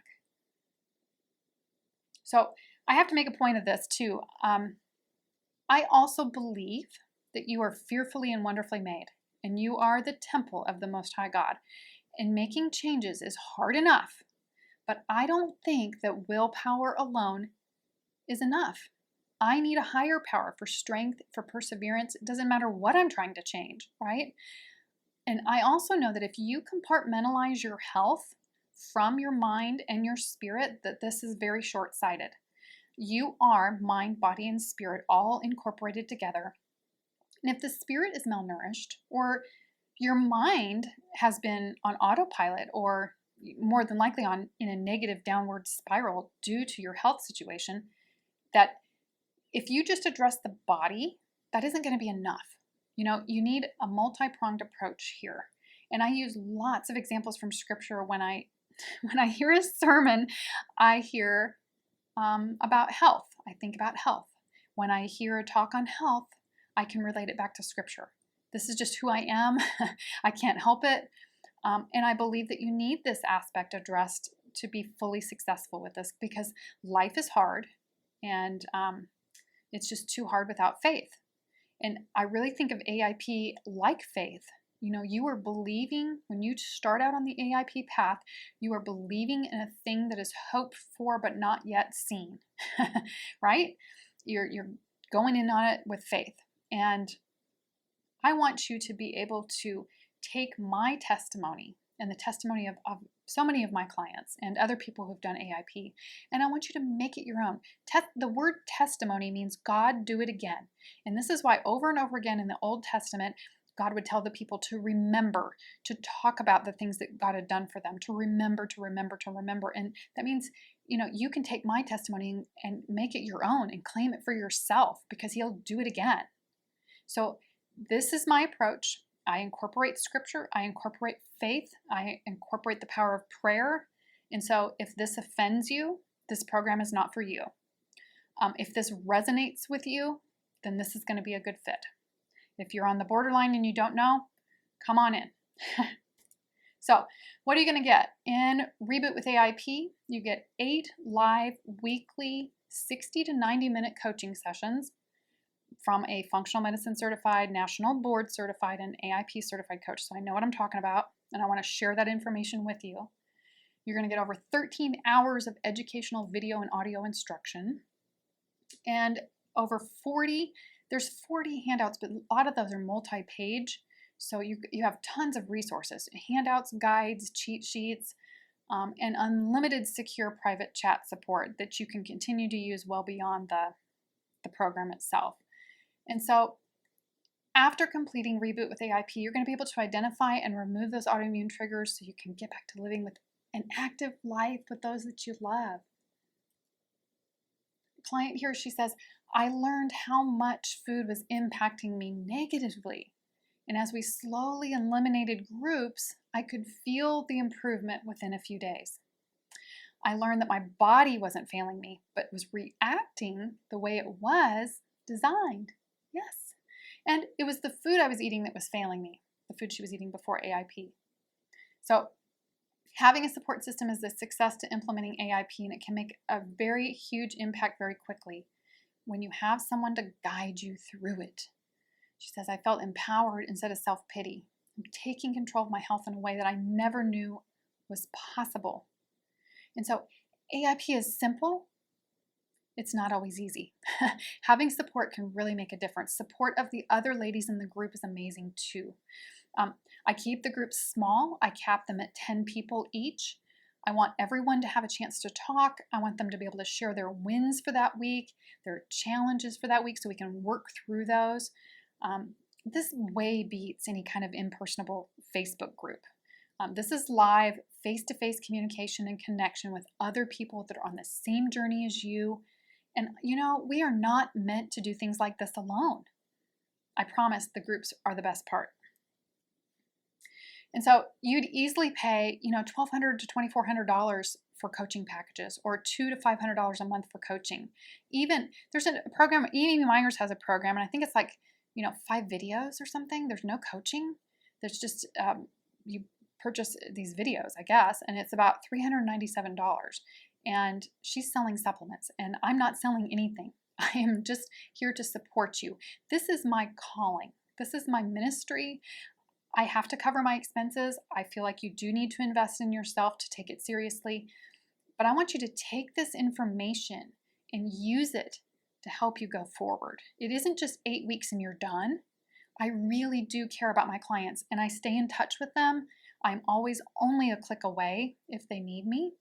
So I have to make a point of this too. I also believe that you are fearfully and wonderfully made, and you are the temple of the Most High God. And making changes is hard enough, but I don't think that willpower alone is enough. I need a higher power for strength, for perseverance. It doesn't matter what I'm trying to change, right? And I also know that if you compartmentalize your health from your mind and your spirit, that this is very short-sighted. You are mind, body, and spirit all incorporated together. And if the spirit is malnourished, or your mind has been on autopilot, or more than likely in a negative downward spiral due to your health situation, that if you just address the body, that isn't going to be enough. You need a multi-pronged approach here. And I use lots of examples from scripture when I hear a sermon. I hear about health. I think about health. When I hear a talk on health, I can relate it back to scripture. This is just who I am. I can't help it. And I believe that you need this aspect addressed to be fully successful with this, because life is hard, and it's just too hard without faith. And I really think of AIP like faith. You are believing, when you start out on the AIP path, you are believing in a thing that is hoped for but not yet seen, right? You're going in on it with faith. And I want you to be able to take my testimony and the testimony of so many of my clients and other people who've done AIP, and I want you to make it your own. The word testimony means God do it again. And this is why over and over again in the Old Testament, God would tell the people to remember, to talk about the things that God had done for them, to remember, to remember, to remember. And that means, you can take my testimony and make it your own and claim it for yourself, because He'll do it again. So this is my approach. I incorporate scripture, I incorporate faith, I incorporate the power of prayer. And so if this offends you, this program is not for you. If this resonates with you, then this is going to be a good fit. If you're on the borderline and you don't know, come on in. So what are you going to get? In Reboot with AIP, you get 8 live weekly 60 to 90 minute coaching sessions from a functional medicine certified, national board certified, and AIP certified coach. So I know what I'm talking about, and I want to share that information with you. You're going to get over 13 hours of educational video and audio instruction, and over 40, there's 40 handouts, but a lot of those are multi-page. So you have tons of resources, handouts, guides, cheat sheets, and unlimited secure private chat support that you can continue to use well beyond the program itself. And so after completing Reboot with AIP, you're going to be able to identify and remove those autoimmune triggers so you can get back to living with an active life with those that you love. Client here, she says, I learned how much food was impacting me negatively. And as we slowly eliminated groups, I could feel the improvement within a few days. I learned that my body wasn't failing me, but was reacting the way it was designed. Yes. And it was the food I was eating that was failing me, the food she was eating before AIP. So having a support system is the success to implementing AIP, and it can make a very huge impact very quickly when you have someone to guide you through it. She says, I felt empowered instead of self-pity. I'm taking control of my health in a way that I never knew was possible. And so AIP is simple. It's not always easy. Having support can really make a difference. Support of the other ladies in the group is amazing too. I keep the groups small. I cap them at 10 people each. I want everyone to have a chance to talk. I want them to be able to share their wins for that week, their challenges for that week, so we can work through those. This way beats any kind of impersonable Facebook group. This is live, face-to-face communication and connection with other people that are on the same journey as you. And we are not meant to do things like this alone. I promise the groups are the best part. And so you'd easily pay, $1,200 to $2,400 for coaching packages, or $200 to $500 a month for coaching. Even there's a program, Amy Myers has a program, and I think it's like 5 videos or something. There's no coaching. There's just you purchase these videos, I guess, and it's about $397. and she's selling supplements, and I'm not selling anything. I am just here to support you. This is my calling. This is my ministry. I have to cover my expenses. I feel like you do need to invest in yourself to take it seriously. But I want you to take this information and use it to help you go forward. It isn't just 8 weeks and you're done. I really do care about my clients, and I stay in touch with them. I'm always only a click away if they need me.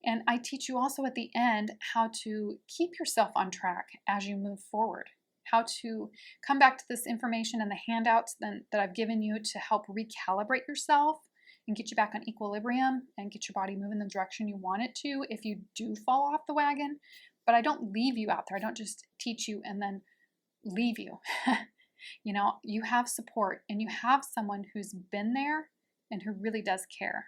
And I teach you also at the end how to keep yourself on track as you move forward, how to come back to this information and the handouts that I've given you to help recalibrate yourself and get you back on equilibrium and get your body moving the direction you want it to if you do fall off the wagon. But I don't leave you out there. I don't just teach you and then leave you. You know, you have support, and you have someone who's been there and who really does care.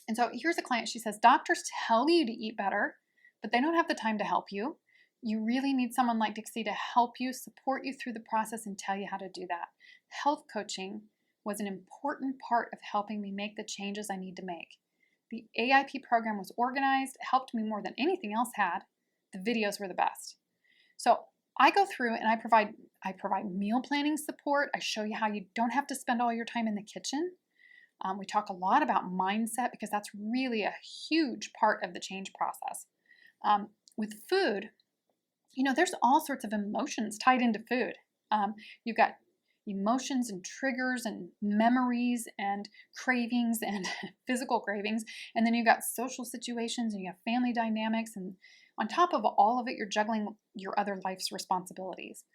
And so here's a client. She says, doctors tell you to eat better, but they don't have the time to help you. You really need someone like Dixie to help you, support you through the process, and tell you how to do that. Health coaching was an important part of helping me make the changes I need to make. The AIP program was organized, helped me more than anything else had. The videos were the best. So I go through and I provide meal planning support. I show you how you don't have to spend all your time in the kitchen. We talk a lot about mindset because that's really a huge part of the change process. With food, you know, there's all sorts of emotions tied into food. You've got emotions and triggers and memories and cravings and physical cravings. And then you've got social situations and you have family dynamics. And on top of all of it, you're juggling your other life's responsibilities.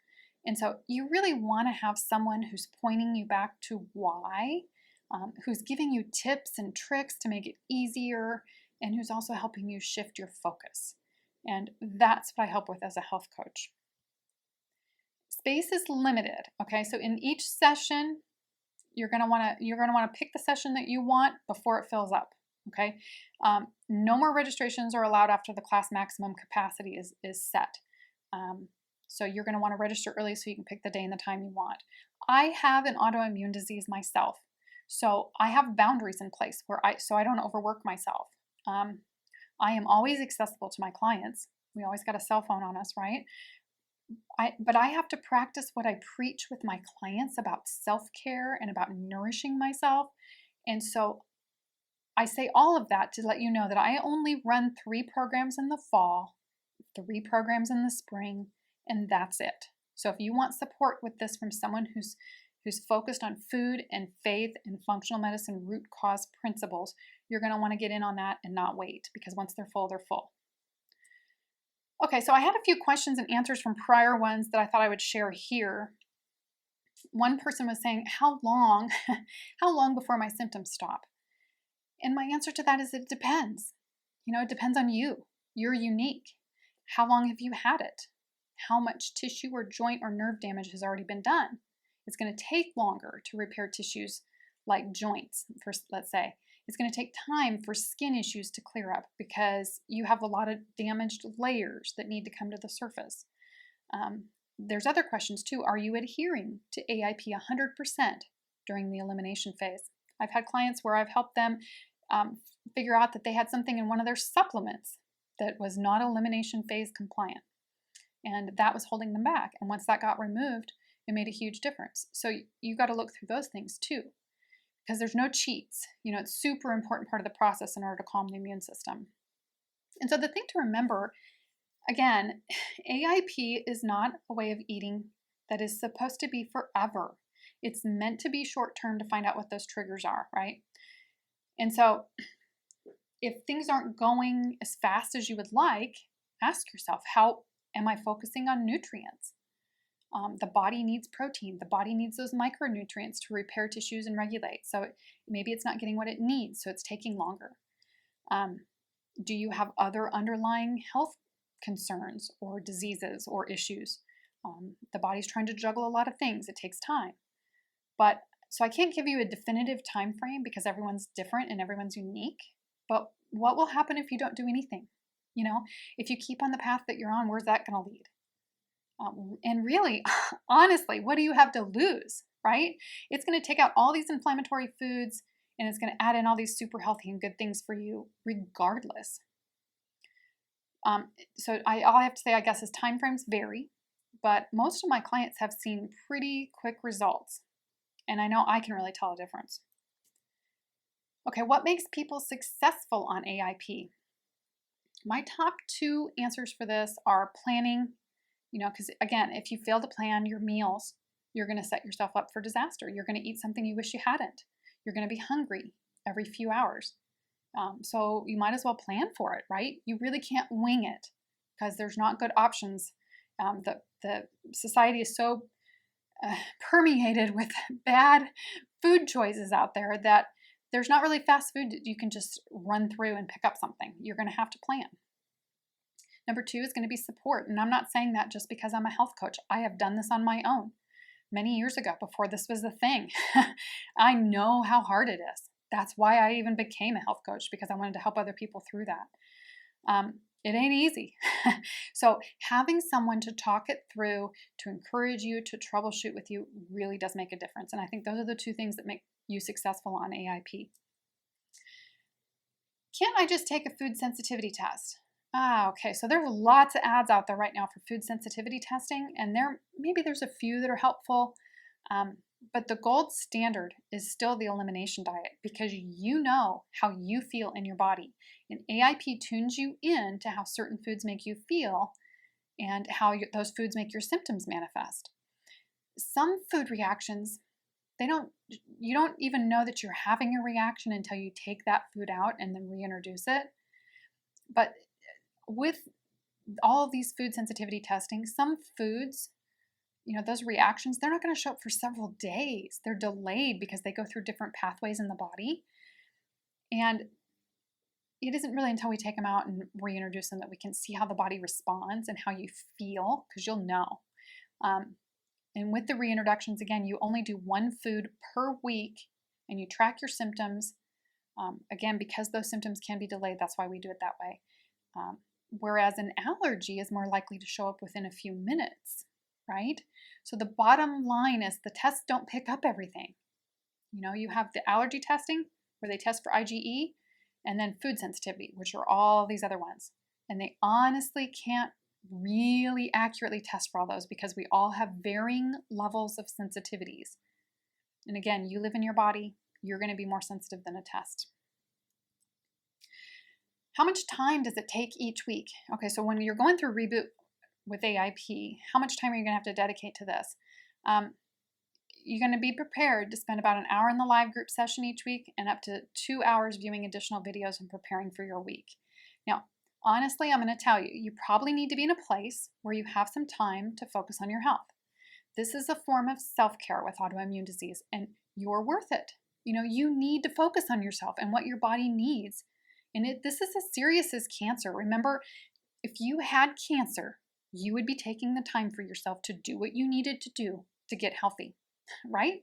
And so you really want to have someone who's pointing you back to why, who's giving you tips and tricks to make it easier, and who's also helping you shift your focus. And that's what I help with as a health coach. Space is limited, okay? So in each session, you're gonna wanna pick the session that you want before it fills up, okay? No more registrations are allowed after the class maximum capacity is set. So you're gonna wanna register early so you can pick the day and the time you want. I have an autoimmune disease myself, so I have boundaries in place so I don't overwork myself. I am always accessible to my clients. We always got a cell phone on us, right? But I have to practice what I preach with my clients about self-care and about nourishing myself. And so I say all of that to let you know that I only run 3 programs in the fall, 3 programs in the spring, and that's it. So if you want support with this from someone who's focused on food and faith and functional medicine root cause principles, you're going to want to get in on that and not wait, because once they're full, they're full. Okay, so I had a few questions and answers from prior ones that I thought I would share here. One person was saying, how long before my symptoms stop? And my answer to that is it depends. You know, it depends on you. You're unique. How long have you had it? How much tissue or joint or nerve damage has already been done? It's going to take longer to repair tissues like joints, let's say. It's going to take time for skin issues to clear up because you have a lot of damaged layers that need to come to the surface. There's other questions too. Are you adhering to AIP 100% during the elimination phase? I've had clients where I've helped them figure out that they had something in one of their supplements that was not elimination phase compliant, and that was holding them back. And once that got removed, it made a huge difference. So you got to look through those things too, because there's no cheats. You know, it's a super important part of the process in order to calm the immune system. And so the thing to remember, again, AIP is not a way of eating that is supposed to be forever. It's meant to be short-term to find out what those triggers are, right? And so if things aren't going as fast as you would like, ask yourself, how am I focusing on nutrients? The body needs protein. The body needs those micronutrients to repair tissues and regulate. So maybe it's not getting what it needs, so it's taking longer. Do you have other underlying health concerns or diseases or issues? The body's trying to juggle a lot of things. It takes time. But so I can't give you a definitive time frame because everyone's different and everyone's unique. But what will happen if you don't do anything? You know, if you keep on the path that you're on, where's that going to lead? And really, honestly, what do you have to lose, right? It's going to take out all these inflammatory foods. and it's going to add in all these super healthy and good things for you regardless. So all I have to say, I guess, is timeframes vary, but most of my clients have seen pretty quick results, and I know I can really tell a difference. Okay, what makes people successful on AIP? My top 2 answers for this are planning, because again, if you fail to plan your meals, you're going to set yourself up for disaster. You're going to eat something you wish you hadn't. You're going to be hungry every few hours. So you might as well plan for it, right? You really can't wing it because there's not good options. The society is so permeated with bad food choices out there that there's not really fast food that you can just run through and pick up something. You're going to have to plan. Number 2 is going to be support. And I'm not saying that just because I'm a health coach. I have done this on my own many years ago before this was a thing. I know how hard it is. That's why I even became a health coach, because I wanted to help other people through that. It ain't easy. So having someone to talk it through, to encourage you, to troubleshoot with you really does make a difference. And I think those are the 2 things that make you successful on AIP. Can't I just take a food sensitivity test? Okay, so there's lots of ads out there right now for food sensitivity testing, and maybe there's a few that are helpful, but the gold standard is still the elimination diet, because you know how you feel in your body, and AIP tunes you in to how certain foods make you feel and how those foods make your symptoms manifest. Some food reactions, you don't even know that you're having a reaction until you take that food out and then reintroduce it. But with all of these food sensitivity testing, some foods, those reactions, they're not going to show up for several days. They're delayed because they go through different pathways in the body. And it isn't really until we take them out and reintroduce them that we can see how the body responds and how you feel, because you'll know. And with the reintroductions, again, you only do 1 food per week and you track your symptoms. Again, because those symptoms can be delayed, that's why we do it that way. Whereas an allergy is more likely to show up within a few minutes, right? So the bottom line is the tests don't pick up everything. You have the allergy testing where they test for IgE, and then food sensitivity, which are all these other ones. And they honestly can't really accurately test for all those because we all have varying levels of sensitivities. And again, you live in your body, you're going to be more sensitive than a test. How much time does it take each week? Okay, so when you're going through Reboot with AIP, how much time are you going to have to dedicate to this? You're going to be prepared to spend about an hour in the live group session each week and up to 2 hours viewing additional videos and preparing for your week. Now, honestly, I'm going to tell you, you probably need to be in a place where you have some time to focus on your health. This is a form of self-care with autoimmune disease, and you're worth it. You need to focus on yourself and what your body needs. And this is as serious as cancer. Remember, if you had cancer, you would be taking the time for yourself to do what you needed to do to get healthy, right?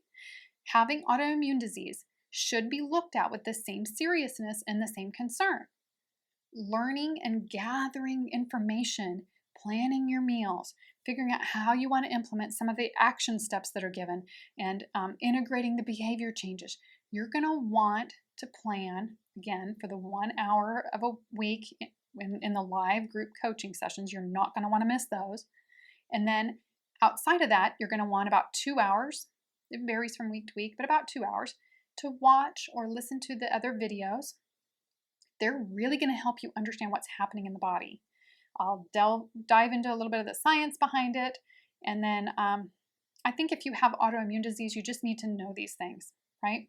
Having autoimmune disease should be looked at with the same seriousness and the same concern. Learning and gathering information, planning your meals, figuring out how you want to implement some of the action steps that are given, and integrating the behavior changes. You're going to want to plan, again, for the 1 hour of a week in the live group coaching sessions. You're not going to want to miss those. And then outside of that, you're going to want about 2 hours. It varies from week to week, but about 2 hours to watch or listen to the other videos. They're really going to help you understand what's happening in the body. I'll dive into a little bit of the science behind it. And then I think if you have autoimmune disease, you just need to know these things, right?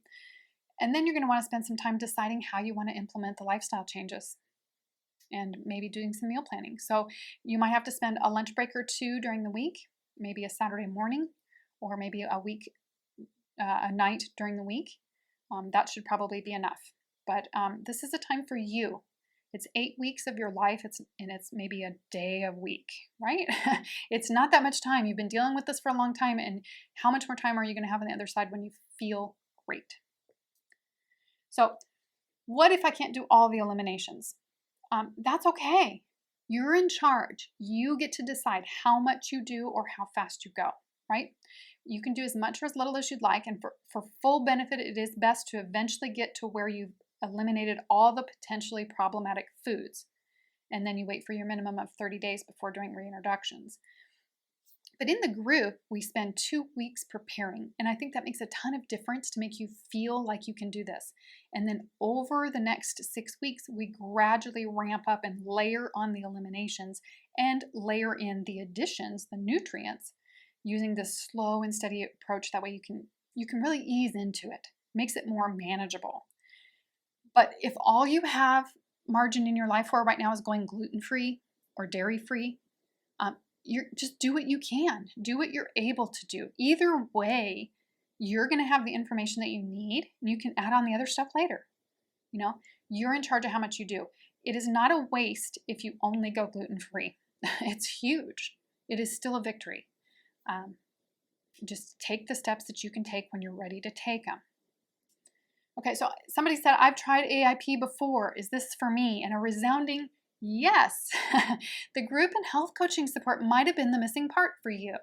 And then you're going to want to spend some time deciding how you want to implement the lifestyle changes and maybe doing some meal planning. So you might have to spend a lunch break or 2 during the week, maybe a Saturday morning, or maybe a night during the week. That should probably be enough. But this is a time for you. It's 8 weeks of your life, and it's maybe a day a week, right? It's not that much time. You've been dealing with this for a long time, and how much more time are you going to have on the other side when you feel great? So what if I can't do all the eliminations? That's okay. You're in charge. You get to decide how much you do or how fast you go. right? You can do as much or as little as you'd like, and for full benefit, it is best to eventually get to where you've eliminated all the potentially problematic foods. And then you wait for your minimum of 30 days before doing reintroductions. But in the group, we spend 2 weeks preparing, and I think that makes a ton of difference to make you feel like you can do this. And then over the next 6 weeks, we gradually ramp up and layer on the eliminations and layer in the additions, the nutrients, using this slow and steady approach. That way you can really ease into it. Makes it more manageable. But if all you have margin in your life for right now is going gluten-free or dairy-free, you just do what you can. Do what you're able to do. Either way, you're going to have the information that you need, and you can add on the other stuff later. You know, you're in charge of how much you do. It is not a waste if you only go gluten-free. It's huge. It is still a victory. Just take the steps that you can take when you're ready to take them. Okay, so somebody said, I've tried AIP before. Is this for me? And a resounding yes. The group and health coaching support might have been the missing part for you.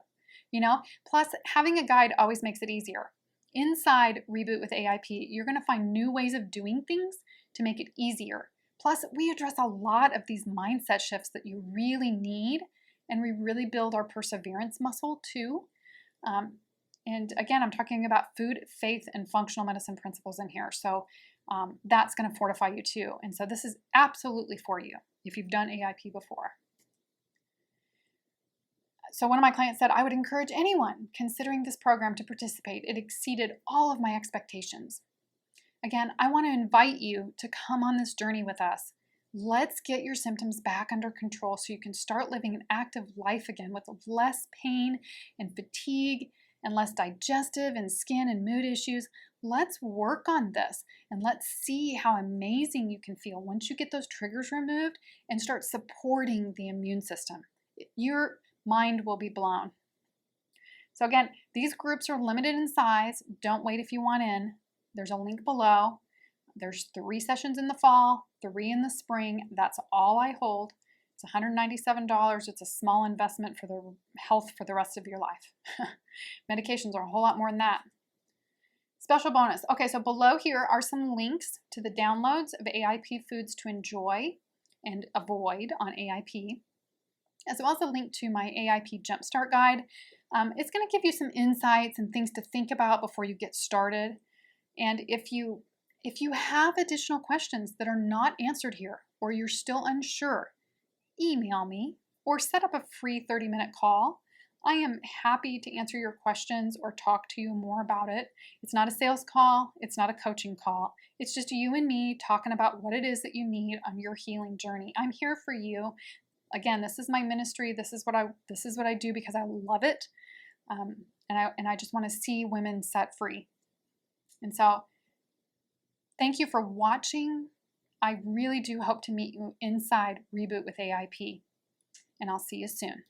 Plus having a guide always makes it easier. Inside Reboot with AIP, you're going to find new ways of doing things to make it easier. Plus, we address a lot of these mindset shifts that you really need, and we really build our perseverance muscle too. And again, I'm talking about food, faith, and functional medicine principles in here. So that's going to fortify you too. And so this is absolutely for you if you've done AIP before. So one of my clients said, I would encourage anyone considering this program to participate. It exceeded all of my expectations. Again, I want to invite you to come on this journey with us. Let's get your symptoms back under control so you can start living an active life again with less pain and fatigue and less digestive and skin and mood issues. Let's work on this and let's see how amazing you can feel once you get those triggers removed and start supporting the immune system. Your mind will be blown. So again, these groups are limited in size. Don't wait if you want in. There's a link below. There's 3 sessions in the fall, 3 in the spring. That's all I hold. It's $197. It's a small investment for the health for the rest of your life. Medications are a whole lot more than that. Special bonus. Okay, so below here are some links to the downloads of AIP foods to enjoy and avoid on AIP, as well as a link to my AIP Jumpstart Guide. It's going to give you some insights and things to think about before you get started. And if you have additional questions that are not answered here, or you're still unsure, email me or set up a free 30-minute call. I am happy to answer your questions or talk to you more about it. It's not a sales call. It's not a coaching call. It's just you and me talking about what it is that you need on your healing journey. I'm here for you. Again, this is my ministry. This is what I do because I love it, and I just want to see women set free. And so, thank you for watching. I really do hope to meet you inside Reboot with AIP, and I'll see you soon.